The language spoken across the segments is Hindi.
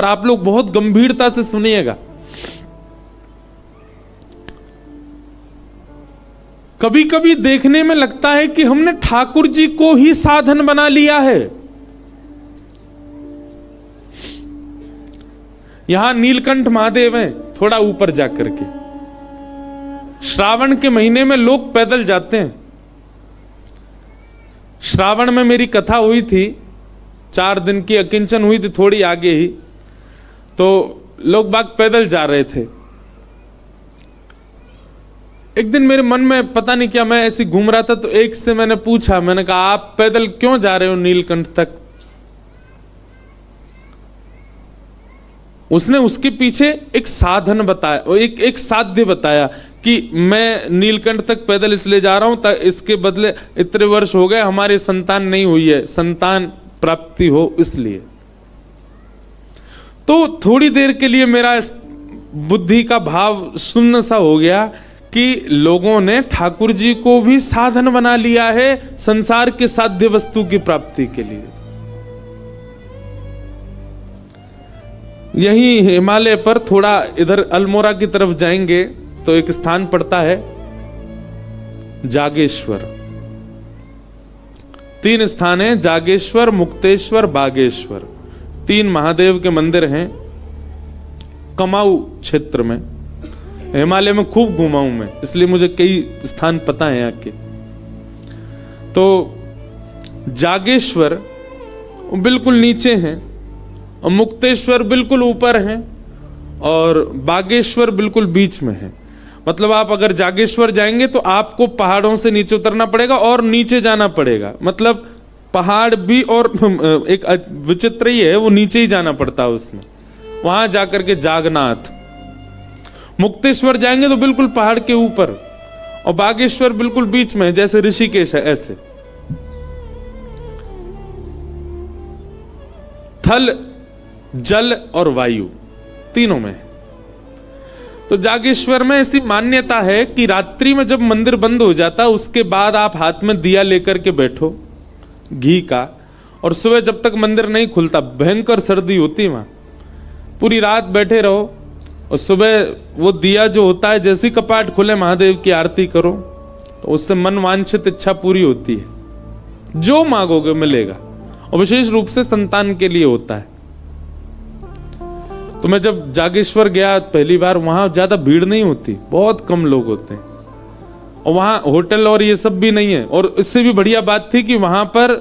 और आप लोग बहुत गंभीरता से सुनिएगा। कभी कभी देखने में लगता है कि हमने ठाकुर जी को ही साधन बना लिया है। यहां नीलकंठ महादेव हैं, थोड़ा ऊपर जाकर के। श्रावण के महीने में लोग पैदल जाते हैं। श्रावण में मेरी कथा हुई थी, 4 दिन की अकिंचन हुई थी, थोड़ी आगे ही, तो लोग बाग पैदल जा रहे थे। एक दिन मेरे मन में पता नहीं क्या, मैं ऐसे घूम रहा था, तो एक से मैंने पूछा, मैंने कहा आप पैदल क्यों जा रहे हो नीलकंठ तक? उसने उसके पीछे एक साधन बताया, एक साध्य बताया कि मैं नीलकंठ तक पैदल इसलिए जा रहा हूं, इसके बदले इतने वर्ष हो गए हमारी संतान नहीं हुई है, संतान प्राप्ति हो इसलिए। तो थोड़ी देर के लिए मेरा बुद्धि का भाव शून्य सा हो गया कि लोगों ने ठाकुर जी को भी साधन बना लिया है संसार के साध्य वस्तु की प्राप्ति के लिए। यही हिमालय पर थोड़ा इधर अल्मोड़ा की तरफ जाएंगे तो एक स्थान पड़ता है जागेश्वर। 3 स्थान है, जागेश्वर, मुक्तेश्वर, बागेश्वर। 3 महादेव के मंदिर हैं कमाऊ क्षेत्र में। हिमालय में खूब घूमा हूं मैं, इसलिए मुझे कई स्थान पता है यहाँ के। तो जागेश्वर बिल्कुल नीचे हैं और मुक्तेश्वर बिल्कुल ऊपर हैं और बागेश्वर बिल्कुल बीच में है। मतलब आप अगर जागेश्वर जाएंगे तो आपको पहाड़ों से नीचे उतरना पड़ेगा और नीचे जाना पड़ेगा। मतलब पहाड़ भी, और एक विचित्र ही है, वो नीचे ही जाना पड़ता है उसमें, वहां जाकर के जागनाथ। मुक्तेश्वर जाएंगे तो बिल्कुल पहाड़ के ऊपर, और बागेश्वर बिल्कुल बीच में है, जैसे ऋषिकेश है ऐसे। थल, जल और वायु तीनों में है। तो जागेश्वर में ऐसी मान्यता है कि रात्रि में जब मंदिर बंद हो जाता है उसके बाद आप हाथ में दिया लेकर के बैठो घी का, और सुबह जब तक मंदिर नहीं खुलता, भयंकर सर्दी होती है वहां, पूरी रात बैठे रहो और सुबह वो दिया जो होता है, जैसे ही कपाट खुले महादेव की आरती करो तो उससे मन वांछित इच्छा पूरी होती है। जो मांगोगे मिलेगा, और विशेष रूप से संतान के लिए होता है। तो मैं जब जागेश्वर गया पहली बार, वहां ज्यादा भीड़ नहीं होती, बहुत कम लोग होते हैं, और वहां होटल और ये सब भी नहीं है। और इससे भी बढ़िया बात थी कि वहां पर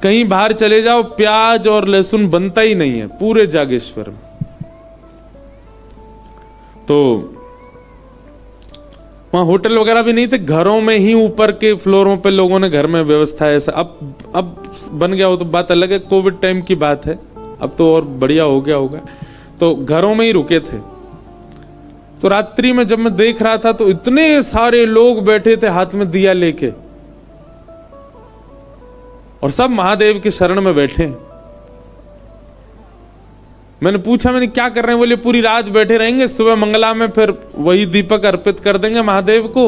कहीं बाहर चले जाओ, प्याज और लहसुन बनता ही नहीं है पूरे जागेश्वर में। तो वहां होटल वगैरह भी नहीं थे, घरों में ही ऊपर के फ्लोरों पे लोगों ने घर में व्यवस्था है। ऐसा अब बन गया हो तो बात अलग है, कोविड टाइम की बात है, अब तो और बढ़िया हो गया होगा। तो घरों में ही रुके थे। तो रात्रि में जब मैं देख रहा था तो इतने सारे लोग बैठे थे हाथ में दिया लेके, और सब महादेव के शरण में बैठे। मैंने पूछा, मैंने क्या कर रहे हैं? बोले पूरी रात बैठे रहेंगे, सुबह मंगला में फिर वही दीपक अर्पित कर देंगे महादेव को।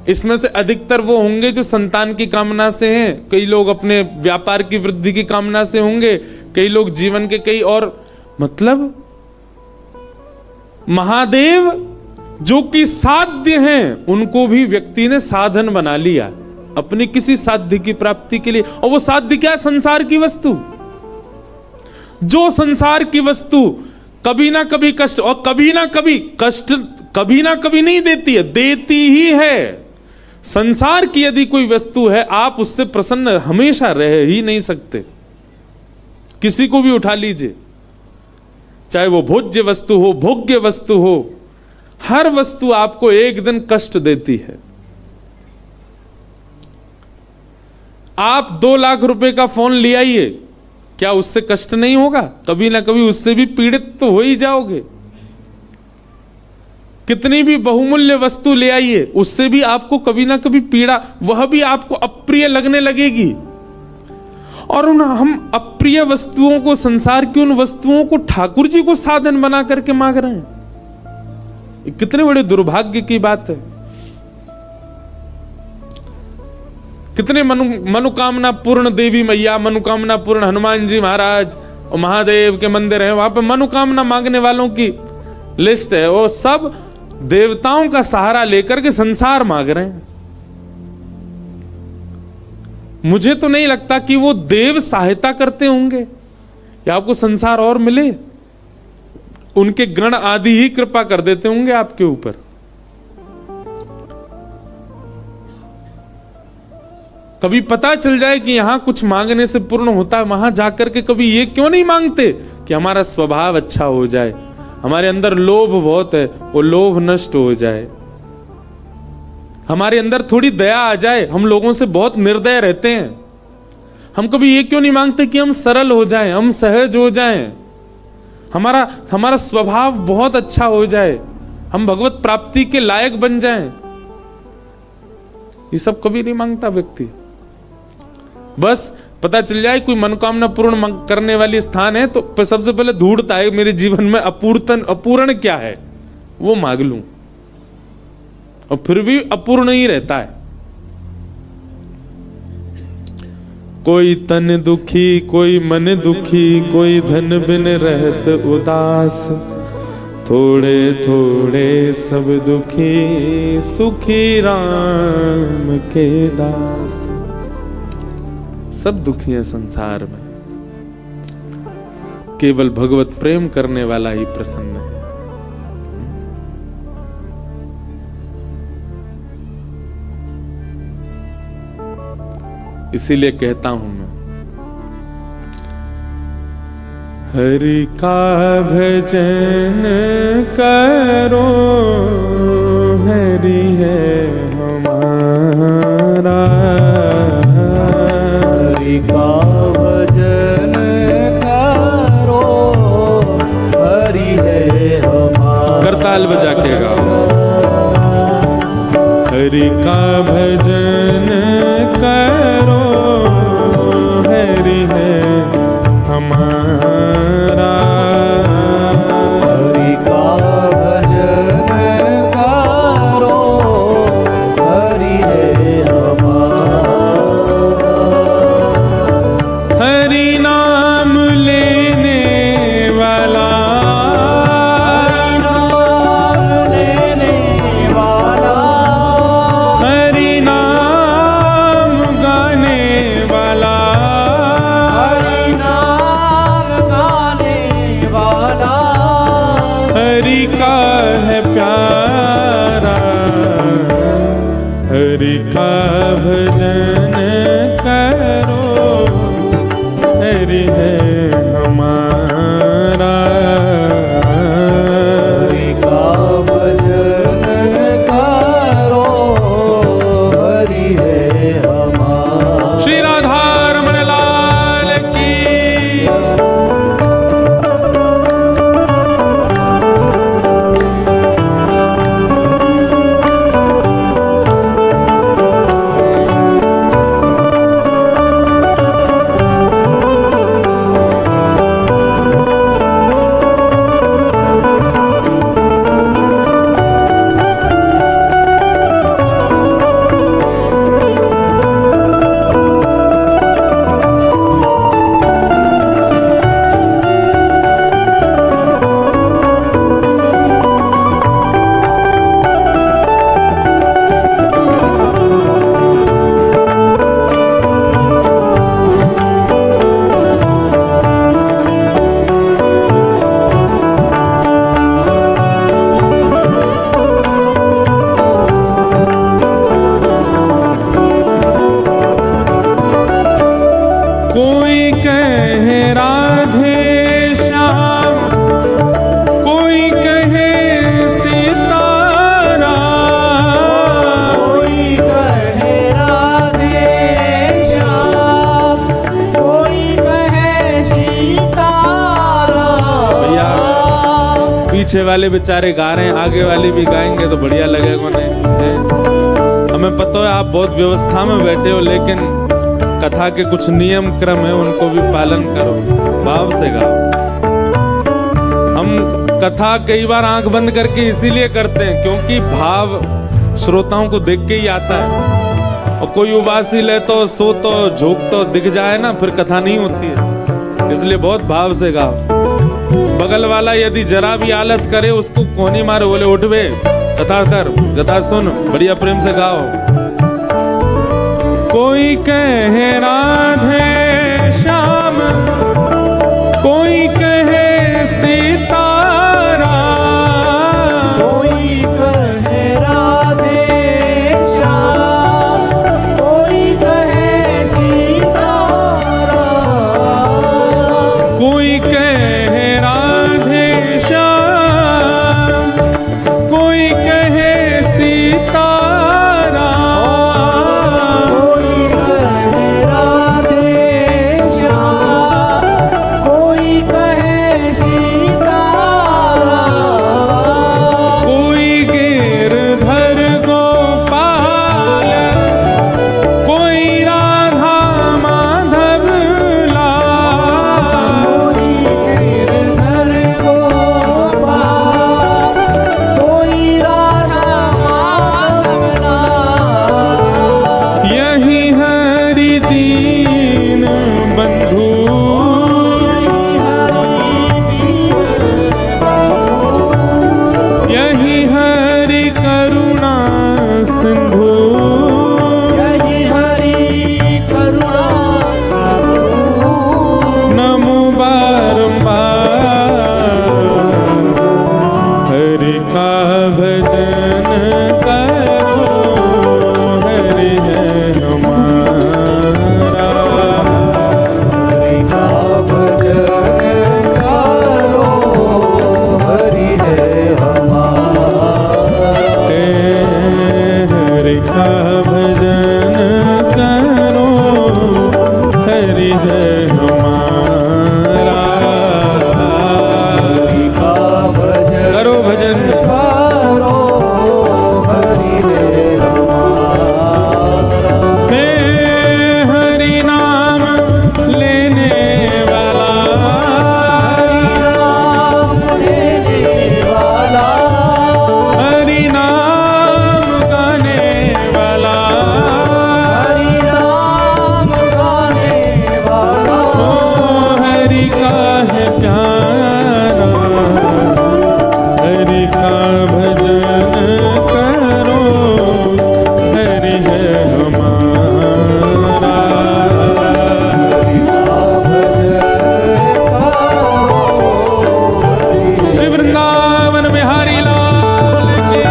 इसमें से अधिकतर वो होंगे जो संतान की कामना से हैं, कई लोग अपने व्यापार की वृद्धि की कामना से होंगे, कई लोग जीवन के कई और, मतलब महादेव जो कि साध्य हैं उनको भी व्यक्ति ने साधन बना लिया अपनी किसी साध्य की प्राप्ति के लिए। और वो साध्य क्या है? संसार की वस्तु। जो संसार की वस्तु कभी ना कभी कष्ट, और कभी ना कभी कष्ट कभी ना कभी नहीं देती है, देती ही है। संसार की यदि कोई वस्तु है, आप उससे प्रसन्न हमेशा रह ही नहीं सकते। किसी को भी उठा लीजिए, चाहे वो भोज्य वस्तु हो, भोग्य वस्तु हो, हर वस्तु आपको एक दिन कष्ट देती है। आप 2 लाख रुपए का फोन ले आइए, क्या उससे कष्ट नहीं होगा? कभी ना कभी उससे भी पीड़ित तो हो ही जाओगे। कितनी भी बहुमूल्य वस्तु ले आइए, उससे भी आपको कभी ना कभी पीड़ा, वह भी आपको अप्रिय लगने लगेगी। और उन हम अप्रिय वस्तुओं को, संसार की उन वस्तुओं को ठाकुर जी को साधन बना करके मांग रहे हैं। कितने बड़े दुर्भाग्य की बात है। कितने मनोकामना पूर्ण देवी मैया, मनोकामना पूर्ण हनुमान जी महाराज, और महादेव के मंदिर है, वहां पे मनोकामना मांगने वालों की लिस्ट है। वो सब देवताओं का सहारा लेकर के संसार मांग रहे हैं। मुझे तो नहीं लगता कि वो देव सहायता करते होंगे या आपको संसार और मिले, उनके गण आदि ही कृपा कर देते होंगे आपके ऊपर। कभी पता चल जाए कि यहां कुछ मांगने से पूर्ण होता है, वहां जाकर के कभी ये क्यों नहीं मांगते कि हमारा स्वभाव अच्छा हो जाए, हमारे अंदर लोभ बहुत है वो लोभ नष्ट हो जाए, हमारे अंदर थोड़ी दया आ जाए, हम लोगों से बहुत निर्दय रहते हैं। हम कभी ये क्यों नहीं मांगते कि हम सरल हो जाएं, हम सहज हो जाएं, हमारा स्वभाव बहुत अच्छा हो जाए, हम भगवत प्राप्ति के लायक बन जाएं। ये सब कभी नहीं मांगता व्यक्ति। बस पता चल जाए कोई मनोकामना पूर्ण करने वाली स्थान है तो सबसे पहले ढूंढता है मेरे जीवन में अपूर्ण क्या है वो मांग लूं, और फिर भी अपूर्ण ही रहता है। कोई तन दुखी कोई मन दुखी, कोई धन बिन रहत उदास, थोड़े थोड़े सब दुखी, सुखी राम के दास। सब दुखी हैं संसार में, केवल भगवत प्रेम करने वाला ही प्रसन्न है। इसीलिए कहता हूं मैं, हरि का भजन करो, हरि है हमारा, हरि का भजन करो, हरि है हमारा। करताल बजा के गाओ। हरि का भजन करो, हरि है हमारा, हरि का भजन करो, हरि है हमारा। हरि नाम लेने वाला, हरि नाम लेने वाला, हरि नाम गाने वाला, हरि नाम गाने वाला, हरि का है प्यारा, हरि का भजन करो, हरि है हमारा, हरि का भजन करो, हरि है हमारा। श्री राधा रमण लाल की। कोई कहे राधे श्याम, कोई कहे सीताराम, कोई कहे राधे श्याम, कोई कहे सीताराम। भैया पीछे वाले बेचारे गा रहे हैं, आगे वाले भी गाएंगे तो बढ़िया लगेगा नहीं? हमें पता है आप बहुत व्यवस्था में बैठे हो, लेकिन कथा के कुछ नियम क्रम है उनको भी पालन करो, भाव से गाओ। हम कथा कई बार आंख बंद करके इसीलिए करते हैं क्योंकि भाव श्रोताओं को देख के ही आता है, और कोई उबासी ले तो सो तो झोंक तो दिख जाए ना, फिर कथा नहीं होती है। इसलिए बहुत भाव से गाओ। बगल वाला यदि जरा भी आलस करे उसको कोनी मारे, बोले उठ बे, कथा कर, कथा सुन, बढ़िया प्रेम से गाओ। कोई कहे राधे श्याम, कोई कहे सीताराम, कोई कहे राधे श्याम, कोई कहे सीताराम, कोई कहे राधे श्याम, कोई कहे सीताराम, कोई कहे राधे श्याम, कोई कहे सीताराम, कोई गिरधर गोपाल, कोई राधा माधव लाल, कोई गिरधर गोपाल, कोई राधा माधव लाल, यही हरि दीन बंधु, यही हरि करुणा सिंधु, यही हरि करुणा सिंधु, नमो बारंबार हरि का भजन करो, हरि है हमारा। हरि का भजन करो, हरि है हमारा, हरि का भजन करो, हरि है हमारा। हरि का भजन करो भजन, करो, हरि है हमारा, हे हरि नाम लेने वाला, नाम लेने वाला, हरि नाम गाने वाला, हरि नाम गाने वाला, ओ हरि का है प्यारा, हरि का भजन करो, हरि है हमारा। हरि का भजन करो, हरि श्री वृंदावन बिहारी लाल की।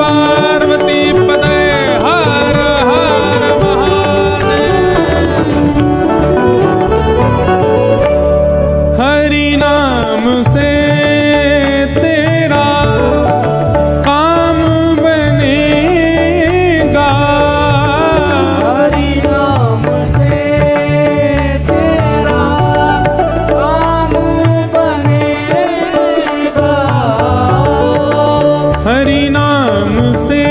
पार्वती पते हर हर महादेव। हरि नाम से तेरा काम बनेगा, हरि नाम से तेरा काम बनेगा, हरि नाम से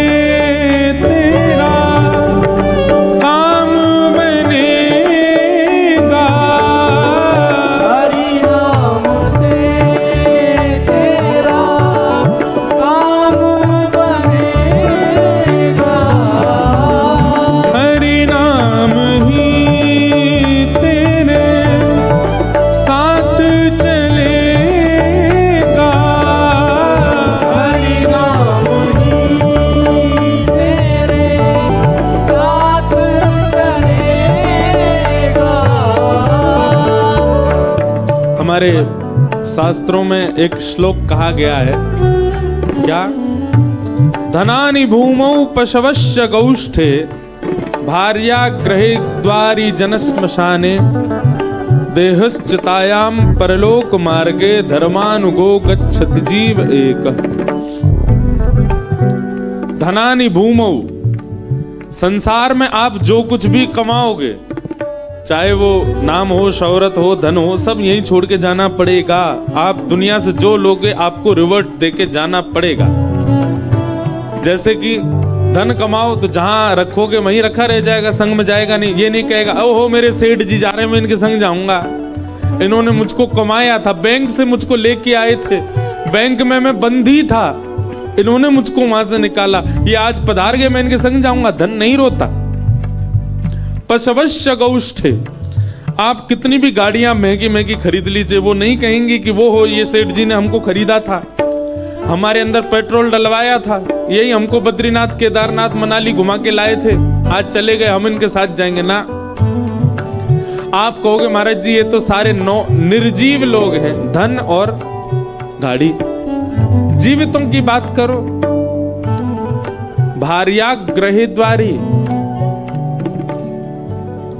तेरा काम बनेगा, हरि नाम से तेरा काम बनेगा, हरि नाम ही तेरे साथ चलेगा, हरि नाम ही तेरे साथ चलेगा। हमारे शास्त्रों में एक श्लोक कहा गया है, क्या? धनानि भूमौ पशवश्च गौष्ठे भार्या ग्रहे द्वारी जन श्मशाने देहश्चितायाम परलोक मार्गे धर्मानुगो गच्छति जीव एक। धनानि भूमौ, संसार में आप जो कुछ भी कमाओगे, चाहे वो नाम हो, शौहरत हो, धन हो, सब यहीं छोड़ के जाना पड़ेगा। आप दुनिया से जो लोगे आपको रिवर्ट देके जाना पड़ेगा। जैसे कि धन कमाओ तो जहां रखोगे वहीं रखा रह जाएगा, संग में जाएगा नहीं। ये नहीं कहेगा ओहो मेरे सेठ जी जा रहे हैं मैं इनके संग जाऊंगा, इन्होंने मुझको कमाया था, बैंक से मुझको लेके आए थे, बैंक में मैं बंदी था, इन्होंने मुझको वहां से निकाला, ये आज पधार गए मैं इनके संग जाऊंगा। धन नहीं रोता। पशवश्य गौष्ठे, आप कितनी भी गाड़ियां महंगी महंगी खरीद लीजिए, वो नहीं कहेंगे कि वो हो ये सेठ जी ने हमको खरीदा था, हमारे अंदर पेट्रोल डलवाया था, यही हमको बद्रीनाथ केदारनाथ मनाली घुमा के लाए थे, आज चले गए हम इनके साथ जाएंगे ना। आप कहोगे महाराज जी ये तो सारे निर्जीव लोग हैं, धन और गाड़ी। जीवितों की बात करो। भार्या ग्रहे द्वारी,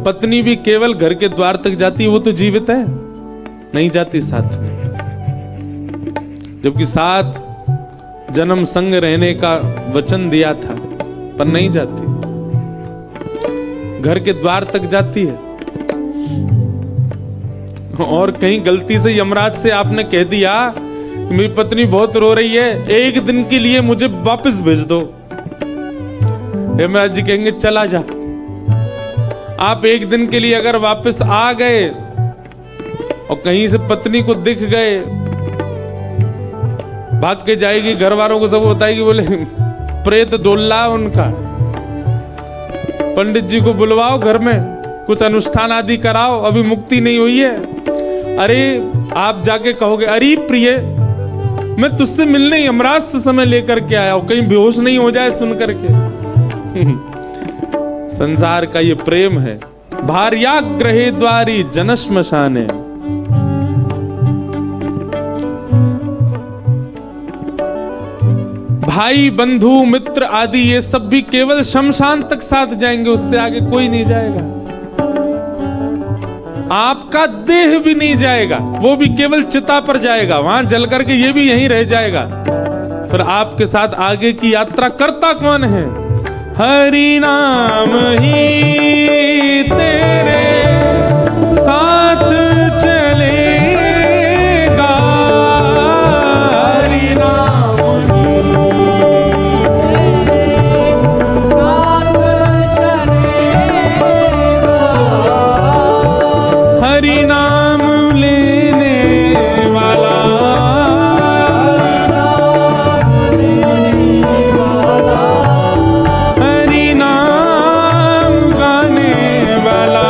पत्नी भी केवल घर के द्वार तक जाती है, वो तो जीवित है, नहीं जाती साथ में। जबकि साथ जन्म संग रहने का वचन दिया था, पर नहीं जाती, घर के द्वार तक जाती है। और कहीं गलती से यमराज से आपने कह दिया मेरी पत्नी बहुत रो रही है, एक दिन के लिए मुझे वापस भेज दो, यमराज जी कहेंगे चला जा। आप एक दिन के लिए अगर वापस आ गए और कहीं से पत्नी को दिख गए, भाग के जाएगी, घर वालों को सब बताएगी, बोले प्रेत डोला उनका, पंडित जी को बुलवाओ घर में, कुछ अनुष्ठान आदि कराओ, अभी मुक्ति नहीं हुई है। अरे आप जाके कहोगे अरे प्रिय मैं तुझसे मिलने यमराज से समय लेकर के आया हूं, कहीं बेहोश नहीं हो जाए सुन करके। संसार का ये प्रेम है। भार्या ग्रहे द्वारी जन श्मशाने, भाई बंधु मित्र आदि ये सब भी केवल शमशान तक साथ जाएंगे, उससे आगे कोई नहीं जाएगा। आपका देह भी नहीं जाएगा, वो भी केवल चिता पर जाएगा, वहां जल करके ये भी यहीं रह जाएगा। फिर आपके साथ आगे की यात्रा करता कौन है? हरि नाम ही तेरे साथ चलेगा, हरि नाम हरि नाम लेने वाला, हरि नाम गाने वाला,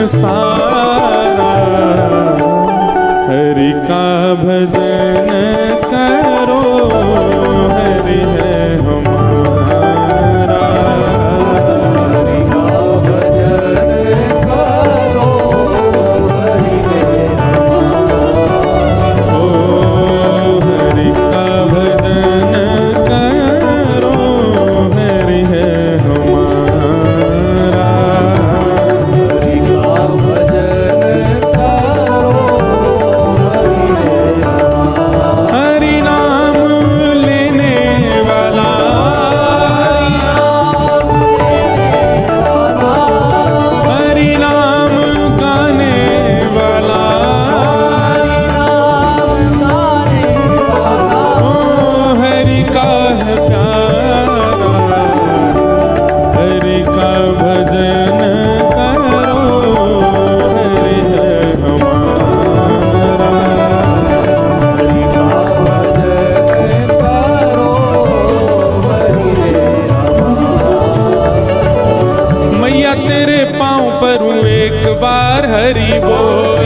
सारा, हरि का भजन करो, हरि है हमारा। हरि का भजन करो, हरि है हमारा। ओ हरि का भजन करो, हरि है हमारा। हरि का भजन करो, हरि है हमारा। हरि नाम लेने वाला, हरि नाम गाने वाला, ओ हरि का है प्यारा, हरि का भजन करो, हरि है हमारा। हरि का भजन करो, हरि है हमारा। मैया तेरे पाँव पर हूँ एक बार हरि बोल,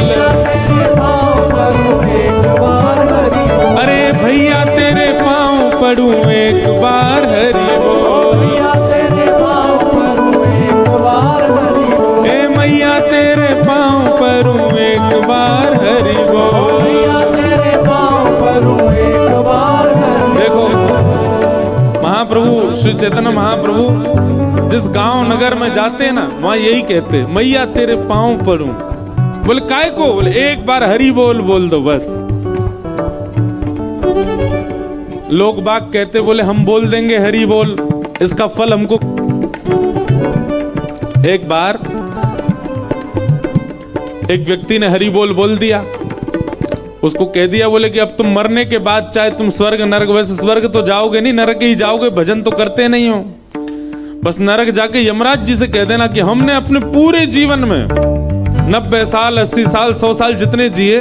तेरे पाँव परूं एक बार हरि बोल। अरे भैया तेरे पाँव पड़ूं एक बार हरि बोल, मैया तेरे पाँव परूं एक बार हरि बोल। ए मैया तेरे पाँव पड़ूं एक बार हरि बोल। मैया तेरे पाँव परूं एक बार हरि देखो महाप्रभु श्री चैतन्य महाप्रभु जिस गांव नगर में जाते हैं ना, वहां यही कहते हैं, मैया तेरे पाँव पड़ूं। बोले काय को? बोले एक बार हरि बोल बोल दो बस। लोग बाग कहते, बोले हम बोल देंगे हरि बोल, इसका फल हमको। एक बार एक व्यक्ति ने हरि बोल बोल दिया, उसको कह दिया, बोले कि अब तुम मरने के बाद चाहे तुम स्वर्ग नरक, वैसे स्वर्ग तो जाओगे नहीं, नरक ही जाओगे, भजन तो करते नहीं हो, बस नरक जाके यमराज जी से कह देना कि हमने अपने पूरे जीवन में 90 साल 80 साल 100 साल जितने जिए,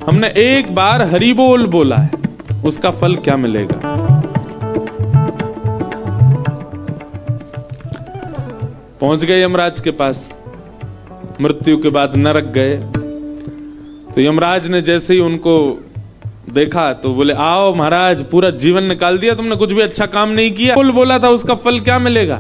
हमने एक बार हरि बोल बोला है, उसका फल क्या मिलेगा। पहुंच गए यमराज के पास, मृत्यु के बाद नरक गए। तो यमराज ने जैसे ही उनको देखा तो बोले, आओ महाराज, पूरा जीवन निकाल दिया तुमने, कुछ भी अच्छा काम नहीं किया, बोल बोला था, उसका फल क्या मिलेगा।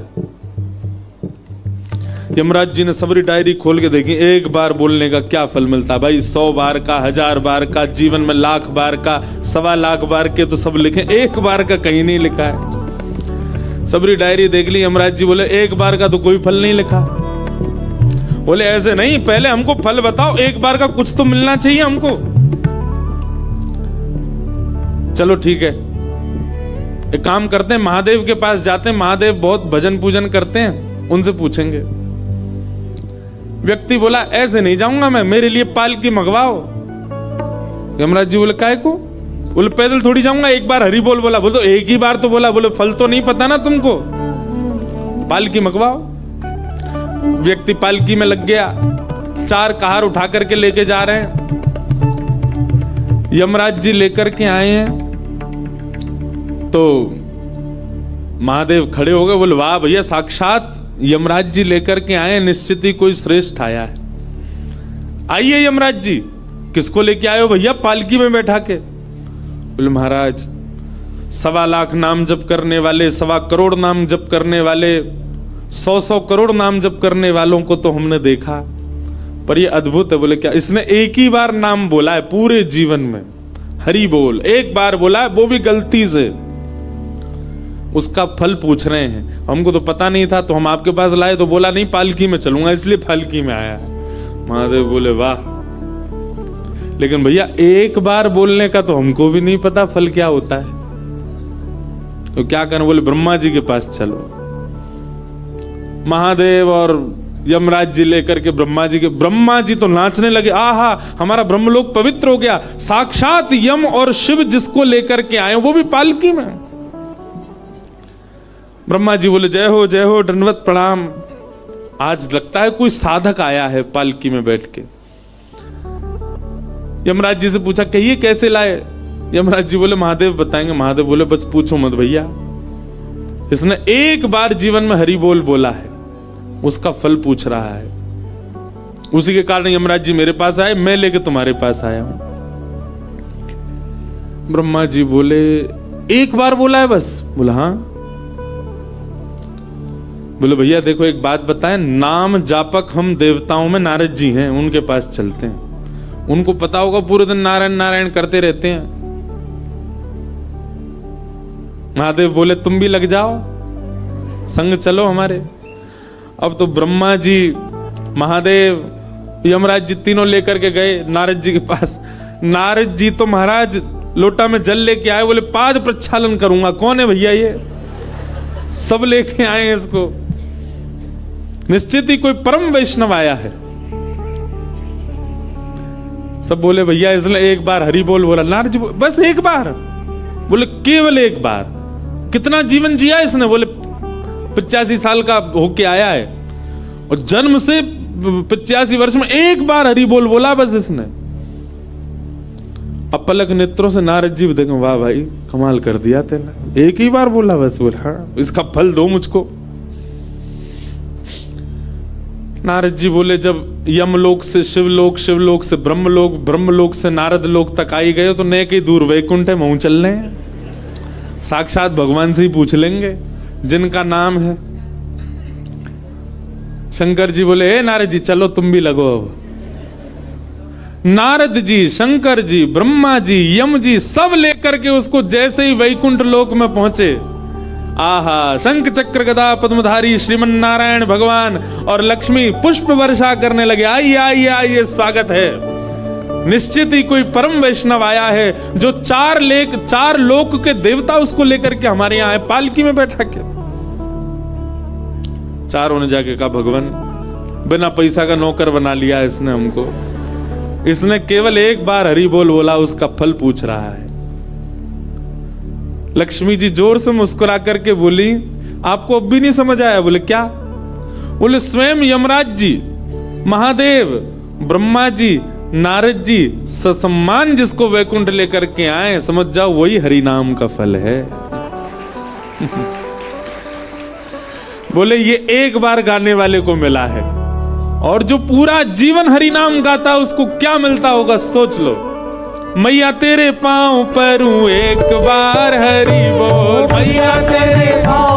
यमराज जी ने सबरी डायरी खोल के देखी, एक बार बोलने का क्या फल मिलता भाई, 100 बार का, 1000 बार का, जीवन में 1,00,000 बार का, 1,25,000 बार के तो सब लिखे, एक बार का कहीं नहीं लिखा है। सबरी डायरी देख ली, यमराज जी बोले एक बार का तो कोई फल नहीं लिखा। बोले ऐसे नहीं, पहले हमको फल बताओ, एक बार का कुछ तो मिलना चाहिए हमको। चलो ठीक है, एक काम करते हैं, महादेव के पास जाते हैं, महादेव बहुत भजन पूजन करते हैं, उनसे पूछेंगे। व्यक्ति बोला ऐसे नहीं जाऊंगा मैं, मेरे लिए पालकी मंगवाओ। यमराज जी बोले काय को? बोले पैदल थोड़ी जाऊंगा, एक बार हरि बोल बोला। बोले तो एक ही बार तो बोला। बोले फल तो नहीं पता ना तुमको, पालकी मंगवाओ। व्यक्ति पालकी में लग गया, 4 कहार उठा करके लेके जा रहे हैं। यमराज जी लेकर के आए हैं तो महादेव खड़े हो गए, बोले वाह भैया, साक्षात यमराज जी लेकर के आए, निश्चित ही कोई श्रेष्ठ आया है। आइए यमराज जी, किसको लेके आए हो भैया पालकी में बैठा के? बोले महाराज, 1.25 लाख नाम जप करने वाले, 1.25 करोड़ नाम जप करने वाले, 100 करोड़ नाम जप करने वालों को तो हमने देखा, पर ये अद्भुत है। बोले क्या? इसने एक ही बार नाम बोला है पूरे जीवन में, हरि बोल एक बार बोला है, वो भी गलती से। उसका फल पूछ रहे हैं, हमको तो पता नहीं था, तो हम आपके पास लाए, तो बोला नहीं पालकी में चलूंगा, इसलिए पालकी में आया है। महादेव बोले वाह, लेकिन भैया एक बार बोलने का तो हमको भी नहीं पता फल क्या होता है, तो क्या करें? बोले ब्रह्मा जी के पास चलो। महादेव और यमराज जी लेकर के ब्रह्मा जी तो नाचने लगे, आहा हमारा ब्रह्मलोक पवित्र हो गया, साक्षात यम और शिव जिसको लेकर के आए वो भी पालकी में। ब्रह्मा जी बोले जय हो दंडवत प्रणाम, आज लगता है कोई साधक आया है पालकी में बैठ के। यमराज जी से पूछा कहिए कैसे लाए? यमराज जी बोले महादेव बताएंगे। महादेव बोले बस पूछो मत भैया, इसने एक बार जीवन में हरि बोल बोला है, उसका फल पूछ रहा है। उसी के कारण यमराज जी मेरे पास आए, मैं लेके तुम्हारे पास आया हूं। ब्रह्मा जी बोले एक बार बोला है बस? बोला हाँ। बोले भैया देखो एक बात बताएं, नाम जापक हम देवताओं में नारद जी हैं, उनके पास चलते हैं, उनको पता होगा पूरे दिन नारायण नारायण करते रहते हैं। महादेव बोले तुम भी लग जाओ, संग चलो हमारे। अब तो ब्रह्मा जी, महादेव, यमराज जी तीनों लेकर के गए नारद जी के पास। नारद जी तो महाराज लोटा में जल लेके आए, बोले पाद प्रक्षालन करूंगा। कौन है भैया ये? सब लेके आए इसको, निश्चित ही कोई परम वैष्णव आया है। सब बोले भैया इसलिए एक बार हरि बोल। बोला नारद जी बस एक बार? बोले केवल एक बार। कितना जीवन जिया इसने? बोले 85 साल का होके आया है और जन्म से 85 वर्ष में एक बार हरि बोल बोला बस इसने। अब पलक नेत्रों से नारद जी देखो, वाह भाई कमाल कर दिया तेने, एक ही बार बोला बस। बोले हाँ, इसका फल दो मुझको। नारद जी बोले जब यमलोक से शिवलोक, शिवलोक से ब्रह्मलोक, ब्रह्मलोक से नारद लोक तक आई गए तो नेक ही दूर वैकुंठ है, महू चल रहे हैं। साक्षात भगवान से ही पूछ लेंगे जिनका नाम है। शंकर जी बोले हे नारद जी चलो तुम भी लगो। अब नारद जी, शंकर जी, ब्रह्मा जी, यम जी सब लेकर के उसको जैसे ही वैकुंठ लोक में पहुंचे, आहा, शंख चक्र गदा पद्मधारी श्रीमन नारायण भगवान और लक्ष्मी पुष्प वर्षा करने लगे। आइए आइए आइए, स्वागत है। निश्चित ही कोई परम वैष्णव आया है जो चार लोक के देवता उसको लेकर के हमारे यहाँ आए, पालकी में बैठा के। चारों ने जाके कहा भगवान बिना पैसा का नौकर बना लिया इसने हमको, इसने केवल एक बार हरि बोल बोला, उसका फल पूछ रहा है। लक्ष्मी जी जोर से मुस्कुरा करके बोली आपको अब भी नहीं समझ आया? बोले क्या? बोले स्वयं यमराज जी, महादेव, ब्रह्मा जी, नारद जी ससम्मान जिसको वैकुंठ लेकर के आए, समझ जाओ वही हरि नाम का फल है। बोले ये एक बार गाने वाले को मिला है, और जो पूरा जीवन हरि नाम गाता उसको क्या मिलता होगा सोच लो। मैया तेरे पांव परूं एक बार हरि बोल, मैया तेरे पांव